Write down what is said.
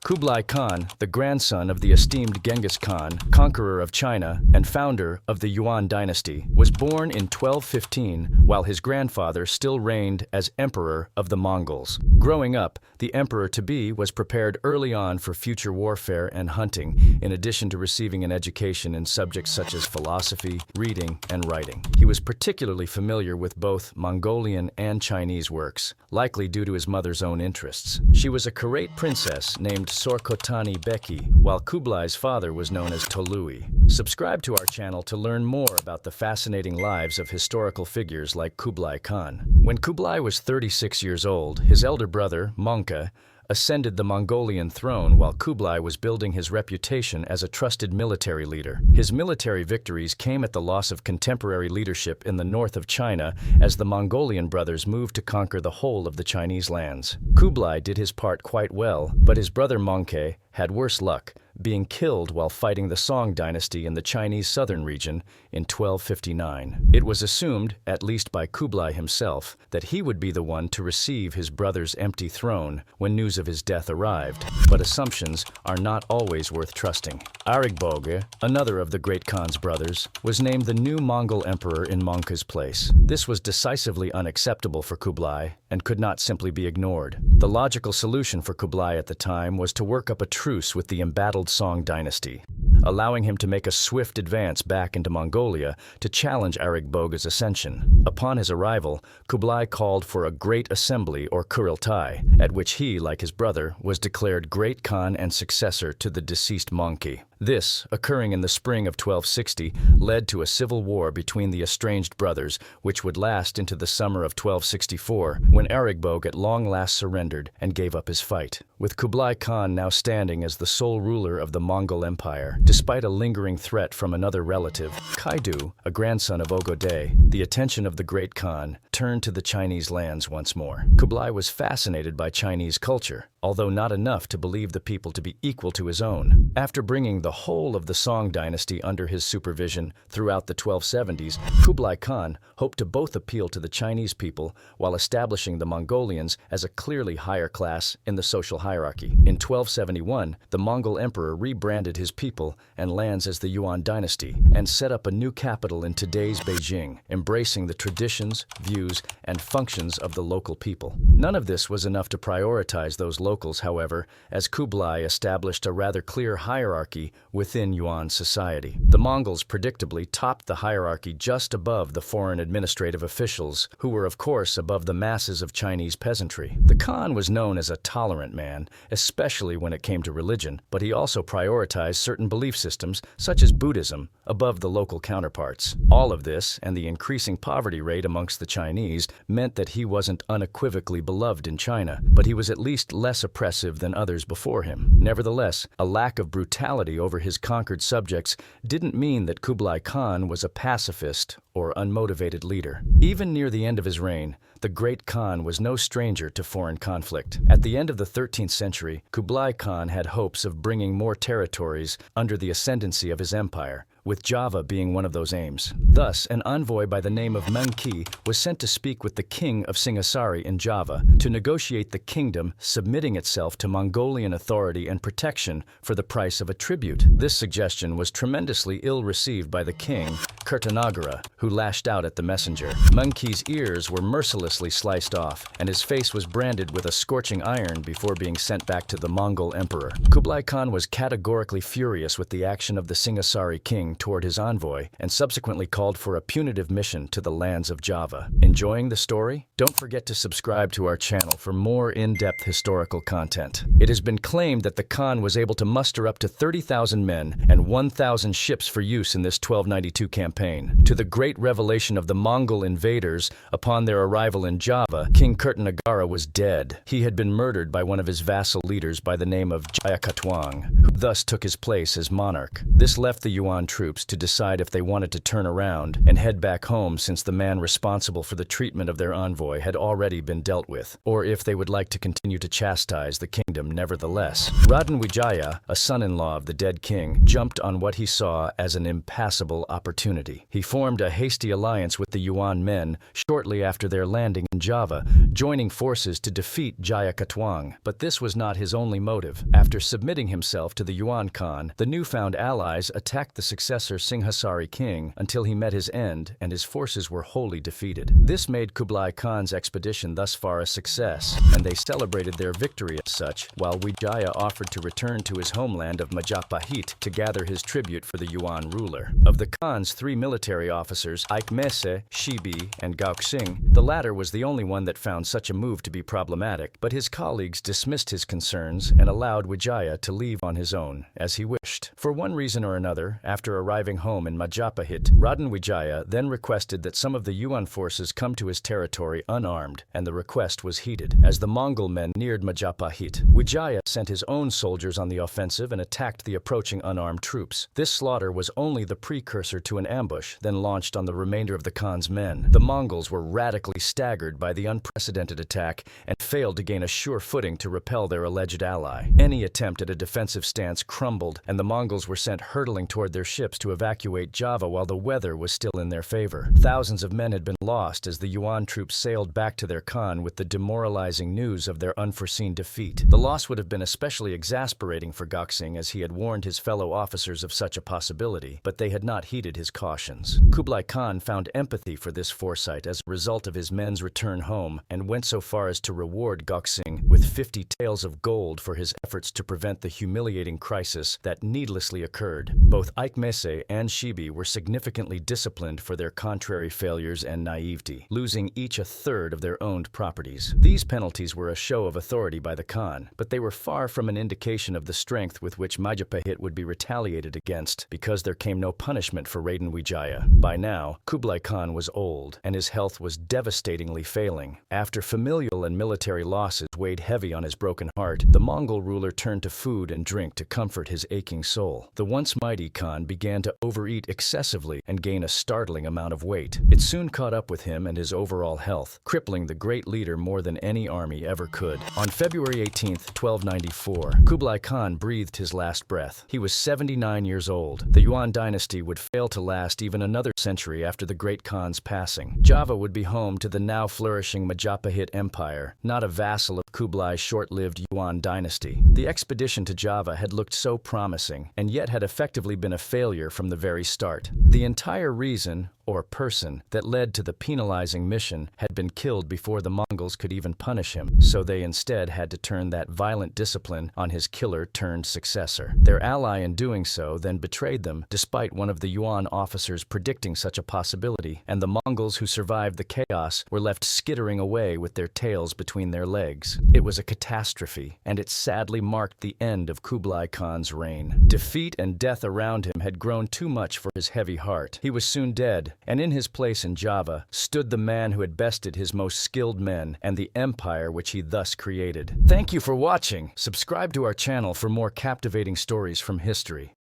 Kublai Khan, the grandson of the esteemed Genghis Khan, conqueror of China and founder of the Yuan dynasty, was born in 1215 while his grandfather still reigned as emperor of the Mongols. Growing up, the emperor-to-be was prepared early on for future warfare and hunting, in addition to receiving an education in subjects such as philosophy, reading, and writing. He was particularly familiar with both Mongolian and Chinese works, likely due to his mother's own interests. She was a Karait princess named Sorkotani Beki, while Kublai's father was known as Tolui. Subscribe to our channel to learn more about the fascinating lives of historical figures like Kublai Khan. When Kublai was 36 years old, his elder brother, Mongke, ascended the Mongolian throne while Kublai was building his reputation as a trusted military leader. His military victories came at the loss of contemporary leadership in the north of China as the Mongolian brothers moved to conquer the whole of the Chinese lands. Kublai did his part quite well, but his brother Mongke had worse luck, being killed while fighting the Song dynasty in the Chinese southern region in 1259. It was assumed, at least by Kublai himself, that he would be the one to receive his brother's empty throne when news of his death arrived, but assumptions are not always worth trusting. Arigboge, another of the Great Khan's brothers, was named the new Mongol emperor in Mongke's place. This was decisively unacceptable for Kublai and could not simply be ignored. The logical solution for Kublai at the time was to work up a truce with the embattled Song dynasty, allowing him to make a swift advance back into Mongolia to challenge Arigboge's ascension. Upon his arrival, Kublai called for a great assembly or Kurultai, at which he, like his brother, was declared Great Khan and successor to the deceased Mongke. This, occurring in the spring of 1260, led to a civil war between the estranged brothers, which would last into the summer of 1264, when Arigboge at long last surrendered and gave up his fight. With Kublai Khan now standing as the sole ruler of the Mongol Empire, despite a lingering threat from another relative, Kaidu, a grandson of Ogode, the attention of the Great Khan turned to the Chinese lands once more. Kublai was fascinated by Chinese culture, although not enough to believe the people to be equal to his own. After bringing the whole of the Song dynasty under his supervision throughout the 1270s, Kublai Khan hoped to both appeal to the Chinese people while establishing the Mongolians as a clearly higher class in the social hierarchy. In 1271, the Mongol emperor rebranded his people and lands as the Yuan dynasty and set up a new capital in today's Beijing, embracing the traditions, views, and functions of the local people. None of this was enough to prioritize those locals, however, as Kublai established a rather clear hierarchy within Yuan society. The Mongols predictably topped the hierarchy just above the foreign administrative officials, who were of course above the masses of Chinese peasantry. The Khan was known as a tolerant man, especially when it came to religion, but he also prioritized certain belief systems, such as Buddhism, above the local counterparts. All of this, and the increasing poverty rate amongst the Chinese, meant that he wasn't unequivocally beloved in China, but he was at least less oppressive than others before him. Nevertheless, a lack of brutality over his conquered subjects didn't mean that Kublai Khan was a pacifist or unmotivated leader. Even near the end of his reign, the Great Khan was no stranger to foreign conflict. At the end of the 13th century, Kublai Khan had hopes of bringing more territories under the ascendancy of his empire, with Java being one of those aims. Thus, an envoy by the name of Mengki was sent to speak with the king of Singasari in Java to negotiate the kingdom submitting itself to Mongolian authority and protection for the price of a tribute. This suggestion was tremendously ill-received by the king, Kertanagara, who lashed out at the messenger. Mengki's ears were mercilessly sliced off, and his face was branded with a scorching iron before being sent back to the Mongol emperor. Kublai Khan was categorically furious with the action of the Singasari king toward his envoy, and subsequently called for a punitive mission to the lands of Java. Enjoying the story? Don't forget to subscribe to our channel for more in-depth historical content. It has been claimed that the Khan was able to muster up to 30,000 men and 1,000 ships for use in this 1292 campaign. To the great revelation of the Mongol invaders, upon their arrival in Java, King Kertanagara was dead. He had been murdered by one of his vassal leaders by the name of Jayakatwang, who thus took his place as monarch. This left the Yuan troops troops to decide if they wanted to turn around and head back home since the man responsible for the treatment of their envoy had already been dealt with, or if they would like to continue to chastise the kingdom nevertheless. Raden Wijaya, a son-in-law of the dead king, jumped on what he saw as an impassable opportunity. He formed a hasty alliance with the Yuan men shortly after their landing in Java, joining forces to defeat Jayakatwang. But this was not his only motive. After submitting himself to the Yuan Khan, the newfound allies attacked the successor Singhasari king until he met his end and his forces were wholly defeated. This made Kublai Khan's expedition thus far a success, and they celebrated their victory as such, while Wijaya offered to return to his homeland of Majapahit to gather his tribute for the Yuan ruler. Of the Khan's three military officers, Aikmese, Shibi, and Gaoxing, the latter was the only one that found such a move to be problematic, but his colleagues dismissed his concerns and allowed Wijaya to leave on his own, as he wished. For one reason or another, after arriving home in Majapahit, Raden Wijaya then requested that some of the Yuan forces come to his territory unarmed, and the request was heeded. As the Mongol men neared Majapahit, Wijaya sent his own soldiers on the offensive and attacked the approaching unarmed troops. This slaughter was only the precursor to an ambush, then launched on the remainder of the Khan's men. The Mongols were radically staggered by the unprecedented attack and failed to gain a sure footing to repel their alleged ally. Any attempt at a defensive stance crumbled, and the Mongols were sent hurtling toward their ships to evacuate Java while the weather was still in their favor. Thousands of men had been lost as the Yuan troops sailed back to their Khan with the demoralizing news of their unforeseen defeat. The loss would have been especially exasperating for Gaoxing, as he had warned his fellow officers of such a possibility, but they had not heeded his cautions. Kublai Khan found empathy for this foresight as a result of his men's return home, and went so far as to reward Gaoxing with 50 taels of gold for his efforts to prevent the humiliating crisis that needlessly occurred. Both Aikmese and Shibi were significantly disciplined for their contrary failures and naivety, losing each a third of their owned properties. These penalties were a show of authority by the Khan, but they were far from an indication of the strength with which Majapahit would be retaliated against, because there came no punishment for Raden Wijaya. By now, Kublai Khan was old, and his health was devastatingly failing. After familial and military losses weighed heavy on his broken heart, the Mongol ruler turned to food and drink to comfort his aching soul. The once mighty Khan began to overeat excessively and gain a startling amount of weight. It soon caught up with him and his overall health, crippling the great leader more than any army ever could. On February 18, 1294, Kublai Khan breathed his last breath. He was 79 years old. The Yuan dynasty would fail to last even another century after the great Khan's passing. Java would be home to the now flourishing Majapahit Empire, not a vassal of Kublai's short-lived Yuan dynasty. The expedition to Java had looked so promising, and yet had effectively been a failure from the very start. The entire reason, or person, that led to the penalizing mission had been killed before the Mongols could even punish him, so they instead had to turn that violent discipline on his killer-turned-successor. Their ally in doing so then betrayed them, despite one of the Yuan officers predicting such a possibility, and the Mongols who survived the chaos were left skittering away with their tails between their legs. It was a catastrophe, and it sadly marked the end of Kublai Khan's reign. Defeat and death around him had grown too much for his heavy heart. He was soon dead, and in his place in Java stood the man who had bested his most skilled men and the empire which he thus created. Thank you for watching. Subscribe to our channel for more captivating stories from history.